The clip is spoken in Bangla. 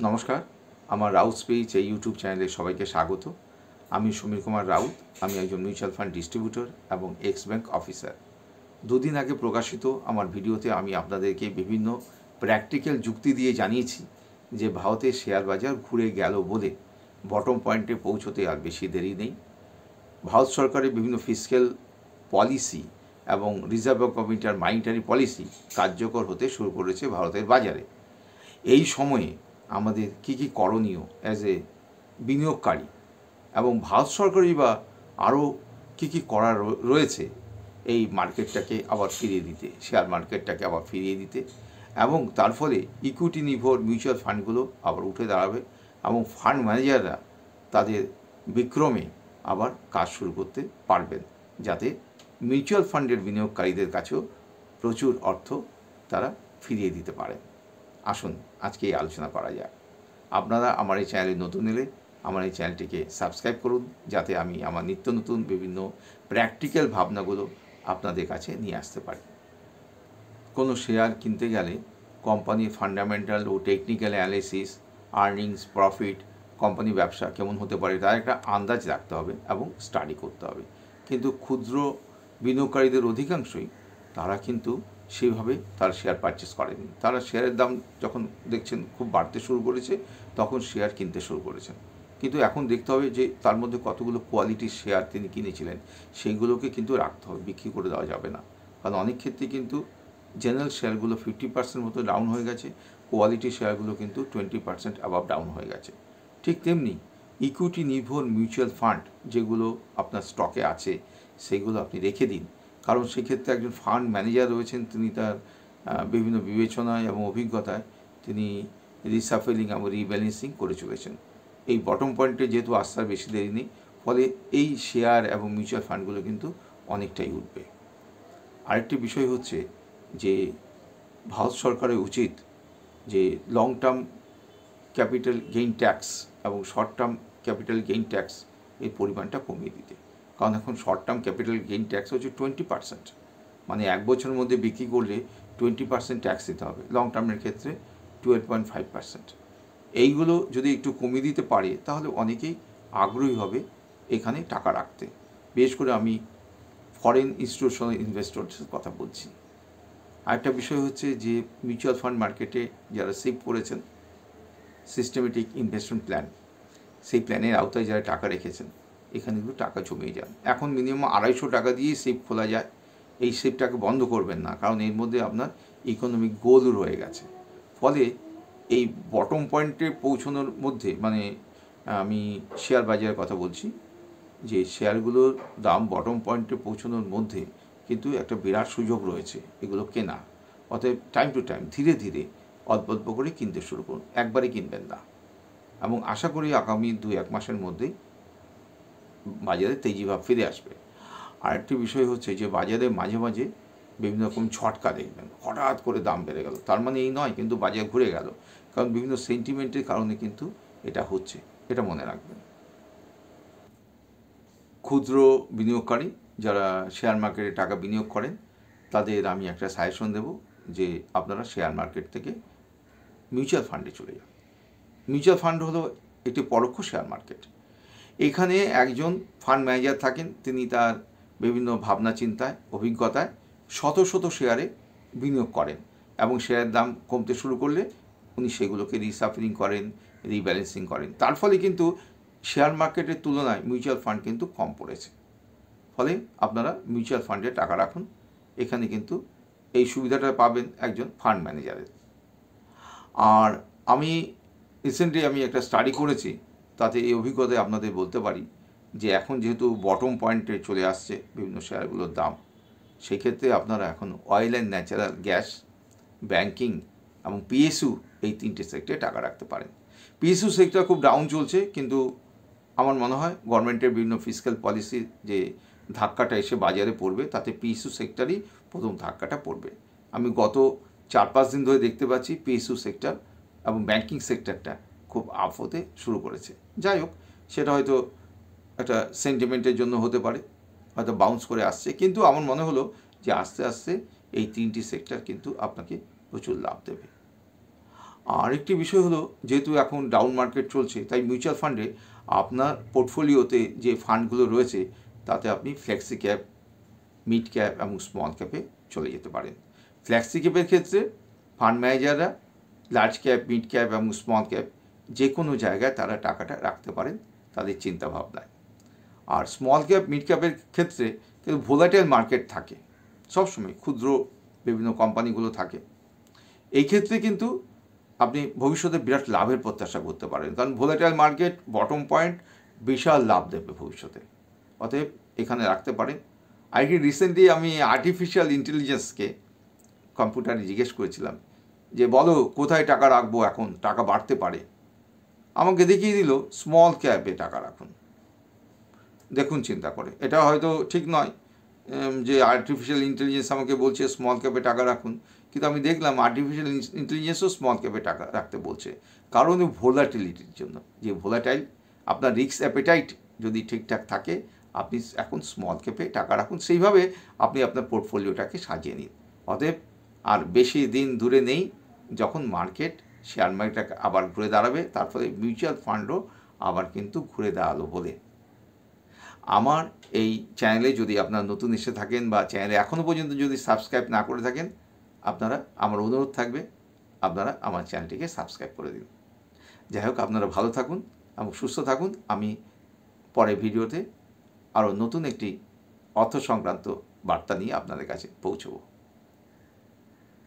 নমস্কার, আমার রাউত স্পিচ এই ইউটিউব চ্যানেলে সবাইকে স্বাগত। আমি সমীর কুমার রাউত। আমি একজন মিউচুয়াল ফান্ড ডিস্ট্রিবিউটর এবং এক্স ব্যাংক অফিসার। দুদিন আগে প্রকাশিত আমার ভিডিওতে আমি আপনাদেরকে বিভিন্ন প্র্যাকটিক্যাল যুক্তি দিয়ে জানিয়েছি যে ভারতের শেয়ার বাজার ঘুরে গেল বলে বটম পয়েন্টে পৌঁছতে আর বেশি দেরি নেই। ভারত সরকারের বিভিন্ন ফিসক্যাল পলিসি এবং রিজার্ভ ব্যাঙ্ক অফ ইন্ডিয়ার মনিটারি পলিসি কার্যকর হতে শুরু করেছে ভারতের বাজারে। এই সময়ে আমাদের কী করণীয় অ্যাজ এ বিনিয়োগকারী, এবং ভারত সরকারই বা আরও কী করার রয়েছে এই মার্কেটটাকে আবার ফিরিয়ে দিতে, শেয়ার মার্কেটটাকে আবার ফিরিয়ে দিতে, এবং তার ফলে ইকুইটি নির্ভর মিউচুয়াল ফান্ডগুলো আবার উঠে দাঁড়াবে এবং ফান্ড ম্যানেজাররা তাদের বিক্রমে আবার কাজ শুরু করতে পারবেন, যাতে মিউচুয়াল ফান্ডের বিনিয়োগকারীদের কাছেও প্রচুর অর্থ তারা ফিরিয়ে দিতে পারেন। আসুন আজকে এই আলোচনা করা যায়। আপনারা আমার এই চ্যানেলে নতুন এলে আমার এই চ্যানেলটিকে সাবস্ক্রাইব করুন, যাতে আমি আমার নিত্য নতুন বিভিন্ন প্র্যাকটিক্যাল ভাবনাগুলো আপনাদের কাছে নিয়ে আসতে পারি। কোনো শেয়ার কিনতে গেলে কোম্পানির ফান্ডামেন্টাল ও technical analysis, earnings, profit, company ব্যবসা কেমন হতে পারে তার একটা আন্দাজ রাখতে হবে এবং স্টাডি করতে হবে। কিন্তু ক্ষুদ্র বিনিয়োগকারীদের অধিকাংশই তারা কিন্তু সেইভাবে তারা শেয়ার পারচেস করেনি। তারা শেয়ারের দাম যখন দেখছেন খুব বাড়তে শুরু করেছে, তখন শেয়ার কিনতে শুরু করেছেন। কিন্তু এখন দেখতে হবে যে তার মধ্যে কতগুলো কোয়ালিটির শেয়ার তিনি কিনেছিলেন, সেইগুলোকে কিন্তু রাখতে হবে, বিক্রি করে দেওয়া যাবে না। কারণ অনেক ক্ষেত্রে কিন্তু জেনারেল শেয়ারগুলো 50% মতো ডাউন হয়ে গেছে, কোয়ালিটি শেয়ারগুলো কিন্তু 20% অ্যাবাভ ডাউন হয়ে গেছে। ঠিক তেমনি ইকুইটি নির্ভর মিউচুয়াল ফান্ড যেগুলো আপনার স্টকে আছে সেগুলো আপনি রেখে দিন, কারণ সেক্ষেত্রে একজন ফান্ড ম্যানেজার রয়েছেন, তিনি তার বিভিন্ন বিবেচনায় এবং অভিজ্ঞতায় তিনি রিসাফেলিং এবং রিব্যালেন্সিং করে চলেছেন। এই বটম পয়েন্টে যেহেতু আসার বেশি দেরি নেই, ফলে এই শেয়ার এবং মিউচুয়াল ফান্ডগুলো কিন্তু অনেকটাই উঠবে। আরেকটি বিষয় হচ্ছে যে ভারত সরকারের উচিত যে long term capital gain tax এবং short term capital gain tax এর পরিমাণটা কমিয়ে দিতে। কারণ এখন short term capital gain tax হচ্ছে 20%, মানে এক বছরের মধ্যে বিক্রি করলে 20% ট্যাক্স দিতে হবে। লং টার্মের ক্ষেত্রে 12.5%। এইগুলো যদি একটু কমিয়ে দিতে পারে তাহলে অনেকেই আগ্রহী হবে এখানে টাকা রাখতে। বিশেষ করে আমি ফরেন ইনস্টিটিউশনাল ইনভেস্টরসের কথা বলছি। আরেকটা বিষয় হচ্ছে যে মিউচুয়াল ফান্ড মার্কেটে যারা সেভ করেছেন সিস্টেমেটিক ইনভেস্টমেন্ট প্ল্যান, সেই প্ল্যানের আওতায় যারা টাকা রেখেছেন এখানে কিন্তু টাকা জমিয়ে যান। এখন মিনিমাম 250 টাকা দিয়েই সেভ খোলা যায়। এই সেভটাকে বন্ধ করবেন না, কারণ এর মধ্যে আপনার ইকোনমিক গোল রয়ে গেছে। ফলে এই বটম পয়েন্টে পৌঁছানোর মধ্যে, মানে আমি শেয়ার বাজারের কথা বলছি, যে শেয়ারগুলোর দাম বটম পয়েন্টে পৌঁছানোর মধ্যে কিন্তু একটা বিরাট সুযোগ রয়েছে এগুলো কেনা। অতএব টাইম টু টাইম ধীরে ধীরে অল্প অল্প করে কিনতে শুরু করুন, একবারে কিনবেন না। এবং আশা করি আগামী 2-1 মাসের মধ্যেই বাজারে তেজিভাব ফিরে আসবে। আরেকটি বিষয় হচ্ছে যে বাজারে মাঝে মাঝে বিভিন্ন রকম ঝটকা দেখবেন, হঠাৎ করে দাম বেড়ে গেল, তার মানে এই নয় কিন্তু বাজার ঘুরে গেল, কারণ বিভিন্ন সেন্টিমেন্টের কারণে কিন্তু এটা হচ্ছে, এটা মনে রাখবেন। ক্ষুদ্র বিনিয়োগকারী যারা শেয়ার মার্কেটে টাকা বিনিয়োগ করেন তাদের আমি একটা সাজেশন দেব যে আপনারা শেয়ার মার্কেট থেকে মিউচুয়াল ফান্ডে চলে যান। মিউচুয়াল ফান্ড হলো একটি পরোক্ষ শেয়ার মার্কেট। এখানে একজন ফান্ড ম্যানেজার থাকেন, তিনি তার বিভিন্ন ভাবনা চিন্তায় অভিজ্ঞতায় শত শত শেয়ারে বিনিয়োগ করেন, এবং শেয়ারের দাম কমতে শুরু করলে উনি সেগুলোকে রিসাফেলিং করেন, রিব্যালেন্সিং করেন। তার ফলে কিন্তু শেয়ার মার্কেটের তুলনায় মিউচুয়াল ফান্ড কিন্তু কম পড়েছে। ফলে আপনারা মিউচুয়াল ফান্ডে টাকা রাখুন, এখানে কিন্তু এই সুবিধাটা পাবেন একজন ফান্ড ম্যানেজারের। আর আমি রিসেন্টলি একটা স্টাডি করেছি, তাতে এই অভিজ্ঞতায় আপনাদের বলতে পারি যে এখন যেহেতু বটম পয়েন্টে চলে আসছে বিভিন্ন শেয়ারগুলোর দাম, সেক্ষেত্রে আপনারা এখন oil and natural gas, banking এবং পিএসইউ এই 3টে সেক্টরে টাকা রাখতে পারেন। পিএসইউ সেক্টর খুব ডাউন চলছে, কিন্তু আমার মনে হয় গভর্নমেন্টের বিভিন্ন ফিসক্যাল পলিসির যে ধাক্কাটা এসে বাজারে পড়বে, তাতে পিএসইউ সেক্টরই প্রথম ধাক্কাটা পড়বে। আমি গত 4-5 দিন ধরে দেখতে পাচ্ছি পিএসইউ সেক্টর এবং ব্যাংকিং সেক্টরটা খুব আপ হতে শুরু করেছে। যাই হোক, সেটা হয়তো একটা সেন্টিমেন্টের জন্য হতে পারে, হয়তো বাউন্স করে আসছে, কিন্তু আমার মনে হলো যে আস্তে আস্তে এই 3টি সেক্টর কিন্তু আপনাকে প্রচুর লাভ দেবে। আরেকটি বিষয় হলো, যেহেতু এখন ডাউন মার্কেট চলছে, তাই মিউচুয়াল ফান্ডে আপনার পোর্টফোলিওতে যে ফান্ডগুলো রয়েছে তাতে আপনি ফ্লেক্সি ক্যাপ, মিড ক্যাপ এবং স্মল ক্যাপে চলে যেতে পারেন। ফ্লেক্সি ক্যাপের ক্ষেত্রে ফান্ড ম্যানেজাররা লার্জ ক্যাপ, মিড ক্যাপ এবং স্মল ক্যাপ যে কোনো জায়গায় তারা টাকাটা রাখতে পারেন তাদের চিন্তাভাবনায়। আর স্মল ক্যাপ, মিড ক্যাপের ক্ষেত্রে কিন্তু ভোলাটাইল মার্কেট থাকে সবসময়, ক্ষুদ্র বিভিন্ন কোম্পানিগুলো থাকে। এই ক্ষেত্রে কিন্তু আপনি ভবিষ্যতে বিরাট লাভের প্রত্যাশা করতে পারেন, কারণ ভোলাটাইল মার্কেট বটম পয়েন্ট বিশাল লাভ দেবে ভবিষ্যতে। অতএব এখানে রাখতে পারেন। রিসেন্টলি আমি আর্টিফিশিয়াল ইন্টেলিজেন্সকে কম্পিউটারে জিজ্ঞেস করেছিলাম যে বলো কোথায় টাকা রাখবো, এখন টাকা বাড়তে পারে। আমাকে দেখিয়ে দিল স্মল ক্যাপে টাকা রাখুন। দেখুন চিন্তা করে, এটা হয়তো ঠিক নয় যে আর্টিফিশিয়াল ইন্টেলিজেন্স আমাকে বলছে স্মল ক্যাপে টাকা রাখুন, কিন্তু আমি দেখলাম আর্টিফিশিয়াল ইন্টেলিজেন্সও স্মল ক্যাপে টাকা রাখতে বলছে, কারণ ভোলাটিলিটির জন্য। যে ভোলাটাইল, আপনার রিস্ক অ্যাপেটাইট যদি ঠিকঠাক থাকে, আপনি এখন স্মল ক্যাপে টাকা রাখুন। সেইভাবে আপনি আপনার পোর্টফোলিওটাকে সাজিয়ে নিন। অতএব আর বেশি দিন দূরে নেই যখন মার্কেট, শেয়ার মার্কেট আবার ঘুরে দাঁড়াবে, তার ফলে মিউচুয়াল ফান্ডও আবার কিন্তু ঘুরে দাঁড়ালো বলে। আমার এই চ্যানেলে যদি আপনারা নতুন এসে থাকেন বা চ্যানেলে এখনও পর্যন্ত যদি সাবস্ক্রাইব না করে থাকেন, আপনারা, আমার অনুরোধ থাকবে আপনারা আমার চ্যানেলটিকে সাবস্ক্রাইব করে দিন। যাই হোক, আপনারা ভালো থাকুন এবং সুস্থ থাকুন। আমি পরের ভিডিওতে আরও নতুন একটি অর্থ সংক্রান্ত বার্তা নিয়ে আপনাদের কাছে পৌঁছবো।